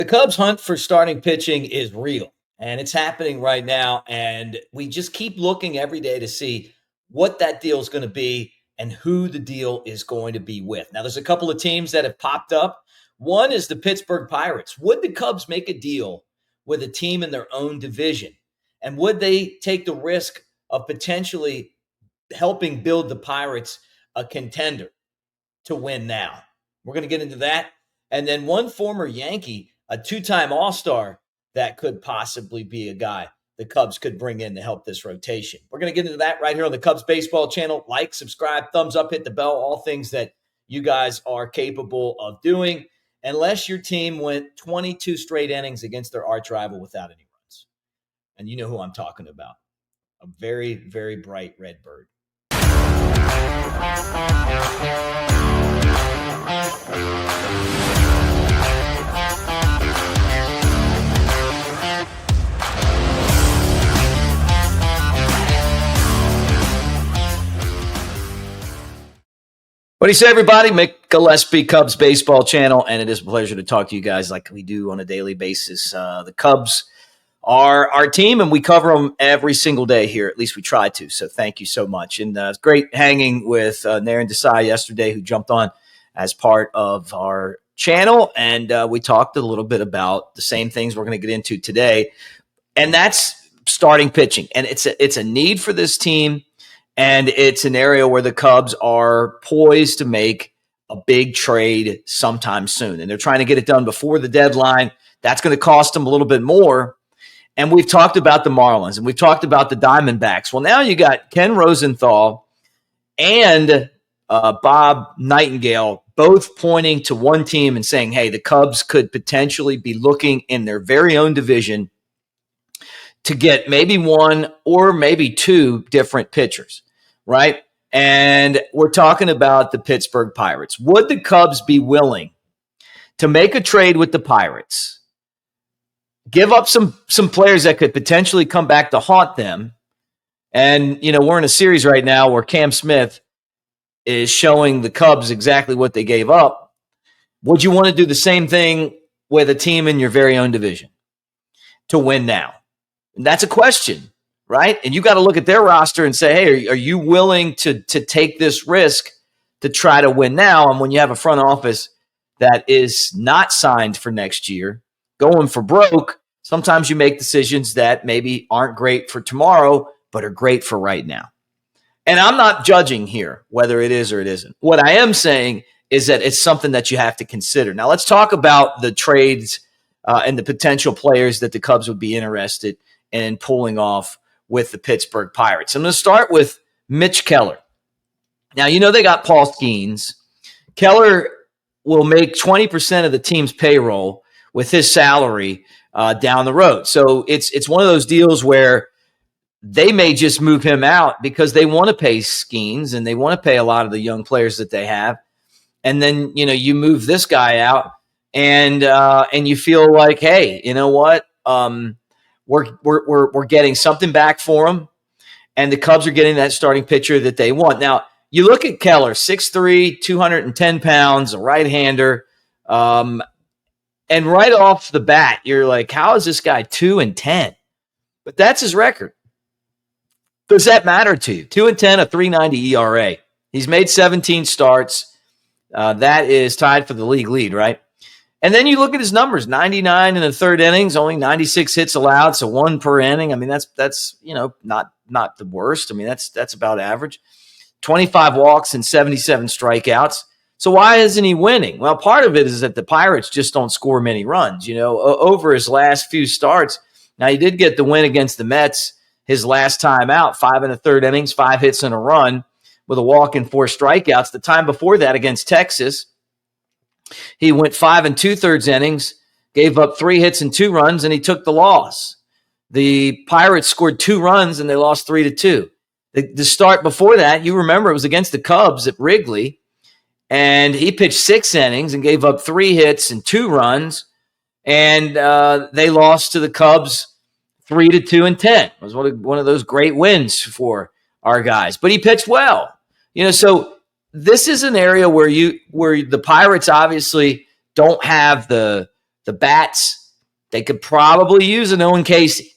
The Cubs' hunt for starting pitching is real, and it's happening right now. And we just keep looking every day to see what that deal is going to be and who the deal is going to be with. Now, there's a couple of teams that have popped up. One is the Pittsburgh Pirates. Would the Cubs make a deal with a team in their own division? And would they take the risk of potentially helping build the Pirates a contender to win now? We're going to get into that. And then one former Yankee, a two-time All-Star, that could possibly be a guy the Cubs could bring in to help this rotation. We're going to get into that right here on the Cubs Baseball channel. Like, subscribe, thumbs up, hit the bell, all things that you guys are capable of doing, unless your team went 22 straight innings against their arch rival without any runs. And you know who I'm talking about. A very, very bright red bird. What do you say, everybody? Mick Gillespie, Cubs Baseball channel, and it is a pleasure to talk to you guys like we do on a daily basis. The Cubs are our team, and we cover them every single day here. At least we try to, so thank you so much. And it's great hanging with Naren Desai yesterday, who jumped on as part of our channel, and we talked a little bit about the same things we're going to get into today, and that's starting pitching. And it's a need for this team. And it's an area where the Cubs are poised to make a big trade sometime soon. And they're trying to get it done before the deadline. That's going to cost them a little bit more. And we've talked about the Marlins and we've talked about the Diamondbacks. Well, now you got Ken Rosenthal and Bob Nightingale both pointing to one team and saying, hey, the Cubs could potentially be looking in their very own division to get maybe one or maybe two different pitchers, right? And we're talking about the Pittsburgh Pirates. Would the Cubs be willing to make a trade with the Pirates, give up some players that could potentially come back to haunt them? And, you know, we're in a series right now where Cam Smith is showing the Cubs exactly what they gave up. Would you want to do the same thing with a team in your very own division to win now? And that's a question, right? And you got to look at their roster and say, hey, are you willing to take this risk to try to win now? And when you have a front office that is not signed for next year, going for broke, sometimes you make decisions that maybe aren't great for tomorrow, but are great for right now. And I'm not judging here whether it is or it isn't. What I am saying is that it's something that you have to consider. Now, let's talk about the trades and the potential players that the Cubs would be interested in pulling off with the Pittsburgh Pirates. I'm going to start with Mitch Keller. Now, you know they got Paul Skeens. Keller will make 20% of the team's payroll with his salary down the road. So it's one of those deals where they may just move him out because they want to pay Skeens and they want to pay a lot of the young players that they have. And then, you know, you move this guy out and you feel like, hey, you know what? We're getting something back for him, and the Cubs are getting that starting pitcher that they want. Now, you look at Keller, 6'3", 210 pounds, a right-hander, and right off the bat, you're like, how is this guy 2-10? But that's his record. Does that matter to you? 2-10, a 3.90 ERA. He's made 17 starts. That is tied for the league lead, right? And then you look at his numbers, 99 in the third innings, only 96 hits allowed, so one per inning. I mean, that's you know, not the worst. I mean, that's about average. 25 walks and 77 strikeouts. So why isn't he winning? Well, part of it is that the Pirates just don't score many runs, you know, over his last few starts. Now, he did get the win against the Mets his last time out, 5 in the third innings, 5 hits and a run with a walk and 4 strikeouts. The time before that against Texas, he went 5 2/3 innings, gave up 3 hits and 2 runs, and he took the loss. The Pirates scored 2 runs, and they lost 3-2. The start before that, you remember, it was against the Cubs at Wrigley, and he pitched 6 innings and gave up 3 hits and 2 runs, and they lost to the Cubs 3-2 and 10. It was one of those great wins for our guys. But he pitched well. You know, so this is an area where the Pirates obviously don't have the The bats, they could probably use an Owen Casey.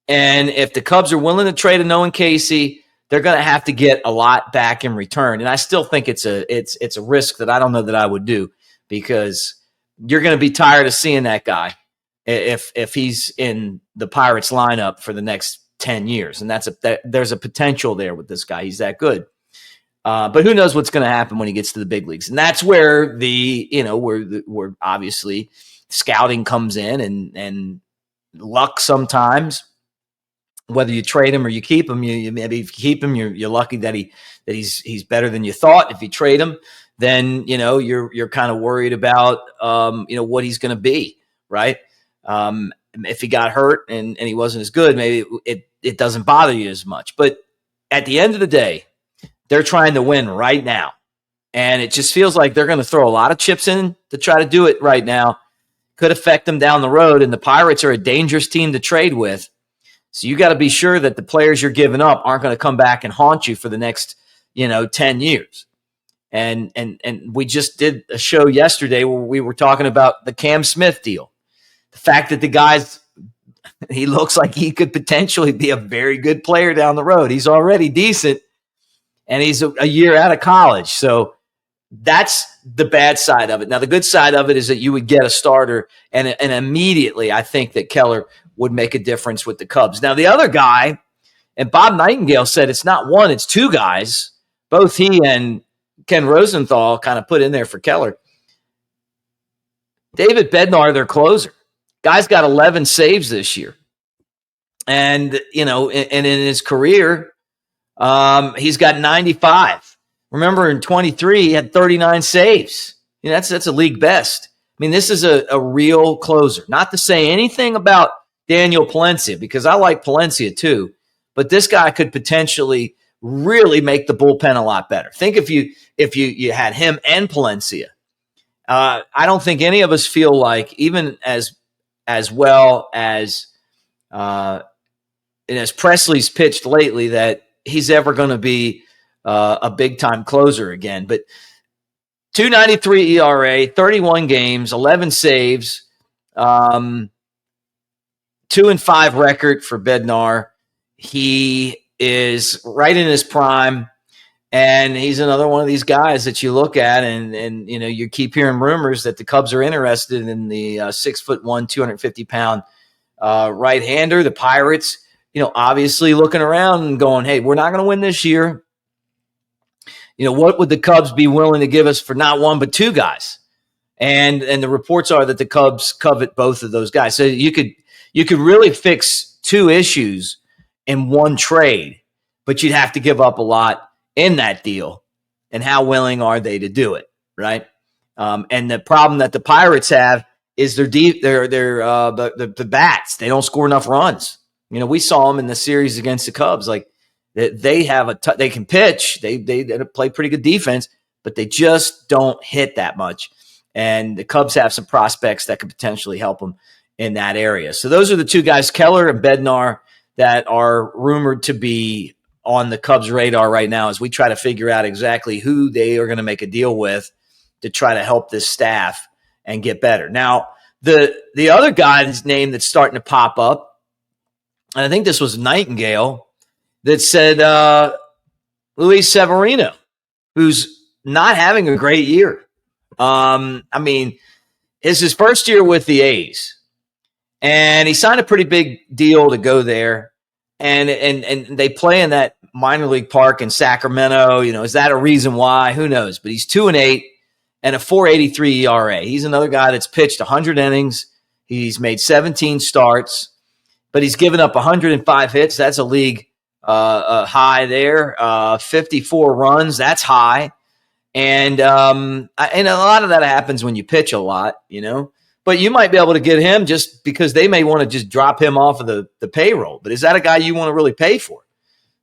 And if the Cubs are willing to trade an Owen Casey, they're going to have to get a lot back in return. And I still think it's a risk that I don't know that I would do, because you're going to be tired of seeing that guy if he's in the Pirates lineup for the next 10 years. And there's a potential there with this guy. He's that good. But who knows what's going to happen when he gets to the big leagues. And that's where where obviously scouting comes in and luck sometimes. Whether you trade him or you keep him, maybe if you keep him, you're lucky that he's better than you thought. If you trade him, then you're kind of worried about what he's going to be, right? If he got hurt and he wasn't as good, maybe it doesn't bother you as much. But at the end of the day, they're trying to win right now, and it just feels like they're going to throw a lot of chips in to try to do it right now. Could affect them down the road, and the Pirates are a dangerous team to trade with. So you got to be sure that the players you're giving up aren't going to come back and haunt you for the next, 10 years. And we just did a show yesterday where we were talking about the Cam Smith deal. The fact that the guy's, he looks like he could potentially be a very good player down the road. He's already decent, and he's a year out of college. So that's the bad side of it. Now, the good side of it is that you would get a starter, and immediately I think that Keller would make a difference with the Cubs. Now, the other guy, and Bob Nightingale said it's not one, it's two guys. Both he and Ken Rosenthal kind of put in there for Keller. David Bednar, their closer. Guy's got 11 saves this year. And, in his career, he's got 95. Remember, in 23, he had 39 saves. That's a league best. I mean, this is a real closer. Not to say anything about Daniel Palencia, because I like Palencia too, but this guy could potentially really make the bullpen a lot better. Think if you had him and Palencia. I don't think any of us feel like, even as well as Presley's pitched lately, that he's ever going to be a big time closer again. But 2.93 ERA, 31 games, 11 saves. 2-5 record for Bednar. He is right in his prime, and he's another one of these guys that you look at, and you keep hearing rumors that the Cubs are interested in the 6'1", 250-pound right-hander. The Pirates, obviously looking around and going, "Hey, we're not going to win this year. What would the Cubs be willing to give us for not one but two guys?" And the reports are that the Cubs covet both of those guys. So you could really fix two issues in one trade, but you'd have to give up a lot in that deal. And how willing are they to do it, right? And the problem that the Pirates have is the bats. They don't score enough runs. We saw them in the series against the Cubs. Like they have they can pitch. They play pretty good defense, but they just don't hit that much. And the Cubs have some prospects that could potentially help them in that area. So those are the two guys, Keller and Bednar, that are rumored to be on the Cubs' radar right now as we try to figure out exactly who they are going to make a deal with to try to help this staff and get better. Now, the other guy's name that's starting to pop up, and I think this was Nightingale, that said Luis Severino, who's not having a great year. It's his first year with the A's. And he signed a pretty big deal to go there. And they play in that minor league park in Sacramento. Is that a reason why? Who knows? But he's 2-8 and a 4.83 ERA. He's another guy that's pitched 100 innings. He's made 17 starts, but he's given up 105 hits. That's a league high there. 54 runs. That's high. And a lot of that happens when you pitch a lot, But you might be able to get him just because they may want to just drop him off of the payroll. But is that a guy you want to really pay for?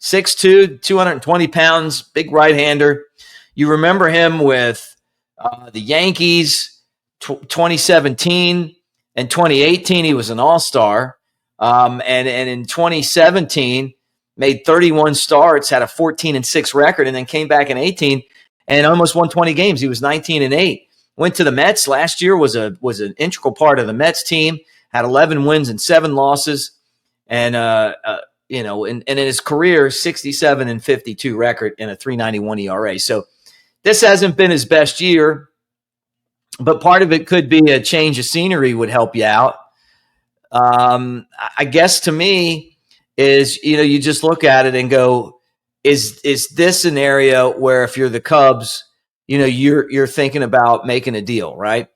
6'2", 220 pounds, big right-hander. You remember him with the Yankees, 2017 and 2018. He was an all-star. And in 2017, made 31 starts, had a 14-6 record, and then came back in 18 and almost won 20 games. He was 19-8. Went to the Mets last year, was an integral part of the Mets team, had 11 wins and 7 losses. And, and in his career, 67 and 52 record and a 3.91 ERA. So this hasn't been his best year, but part of it could be a change of scenery would help you out. I guess to me is, you just look at it and go, is this an area where if you're the Cubs, you're thinking about making a deal, right?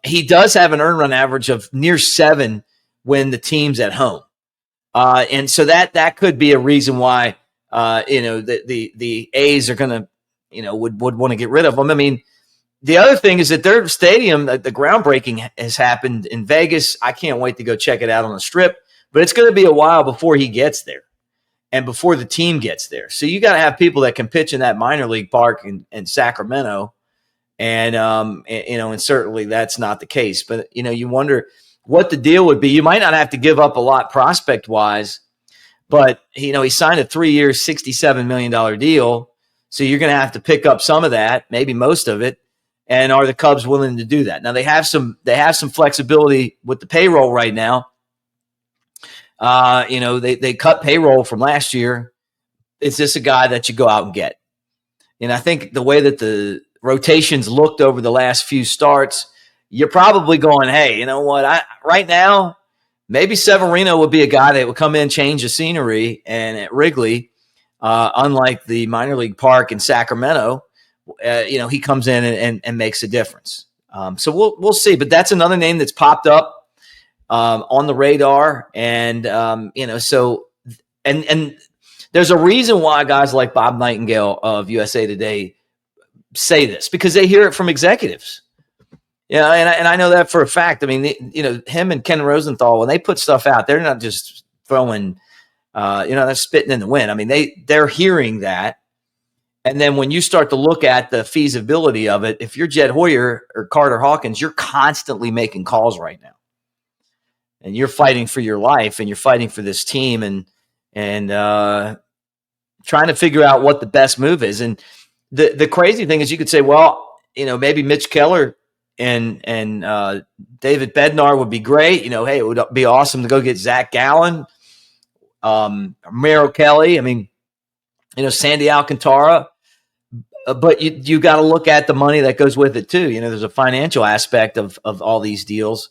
He does have an earned run average of near 7 when the team's at home. And so that could be a reason why, the A's are going to, would want to get rid of him. I mean, the other thing is that their stadium, the groundbreaking has happened in Vegas. I can't wait to go check it out on the Strip, but it's going to be a while before he gets there and before the team gets there. So you got to have people that can pitch in that minor league park in Sacramento. And certainly that's not the case, but you wonder what the deal would be. You might not have to give up a lot prospect wise, but he signed a 3-year, $67 million deal. So you're going to have to pick up some of that, maybe most of it. And are the Cubs willing to do that? Now they have some flexibility with the payroll right now. They cut payroll from last year. Is this a guy that you go out and get? And I think the way that the rotations looked over the last few starts, you're probably going, hey, you know what? Right now, maybe Severino would be a guy that would come in, change the scenery, and at Wrigley, unlike the minor league park in Sacramento, he comes in and makes a difference. So we'll see. But that's another name that's popped up on the radar, and and there's a reason why guys like Bob Nightingale of USA Today say this, because they hear it from executives. Yeah, and I know that for a fact. I mean, him and Ken Rosenthal, when they put stuff out, they're not just throwing, they're spitting in the wind. I mean, they're hearing that. And then when you start to look at the feasibility of it, if you're Jed Hoyer or Carter Hawkins, you're constantly making calls right now. And you're fighting for your life, and you're fighting for this team, and trying to figure out what the best move is. And the crazy thing is, you could say, well, maybe Mitch Keller and David Bednar would be great. Hey, it would be awesome to go get Zach Gallen, Merrill Kelly. I mean, Sandy Alcantara. But you got to look at the money that goes with it too. There's a financial aspect of all these deals.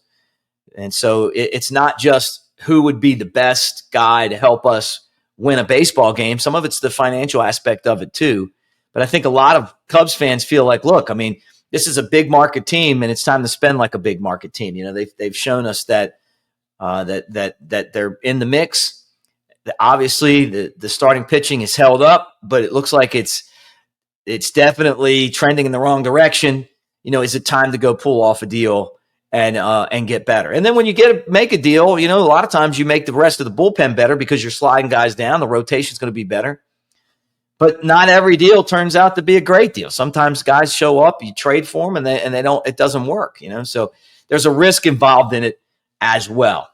And so it's not just who would be the best guy to help us win a baseball game. Some of it's the financial aspect of it too. But I think a lot of Cubs fans feel like, look, I mean, this is a big market team, and it's time to spend like a big market team. They've shown us that that they're in the mix. Obviously, the starting pitching is held up, but it looks like it's definitely trending in the wrong direction. Is it time to go pull off a deal and get better? And then when you make a deal, a lot of times you make the rest of the bullpen better because you're sliding guys down. The rotation's going to be better. But not every deal turns out to be a great deal. Sometimes guys show up, you trade for them, and they don't. It doesn't work. So there's a risk involved in it as well.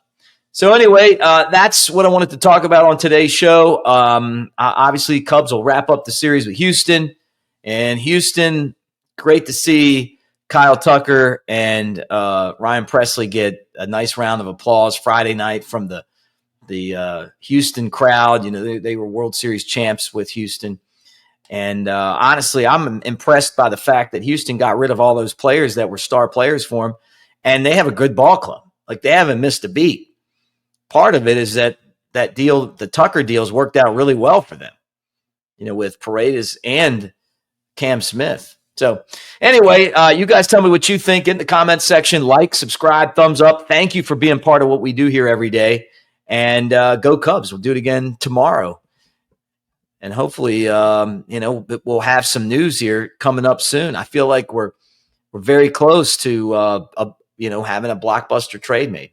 So anyway, that's what I wanted to talk about on today's show. Obviously, Cubs will wrap up the series with Houston. And Houston, great to see Kyle Tucker and Ryan Presley get a nice round of applause Friday night from the Houston crowd. They were World Series champs with Houston. And honestly, I'm impressed by the fact that Houston got rid of all those players that were star players for them, and they have a good ball club. Like, they haven't missed a beat. Part of it is that deal, the Tucker deals, worked out really well for them, with Paredes and Cam Smith. So anyway, you guys tell me what you think in the comments section. Like, subscribe, thumbs up. Thank you for being part of what we do here every day. And go Cubs. We'll do it again tomorrow. And hopefully, we'll have some news here coming up soon. I feel like we're very close to, having a blockbuster trade made.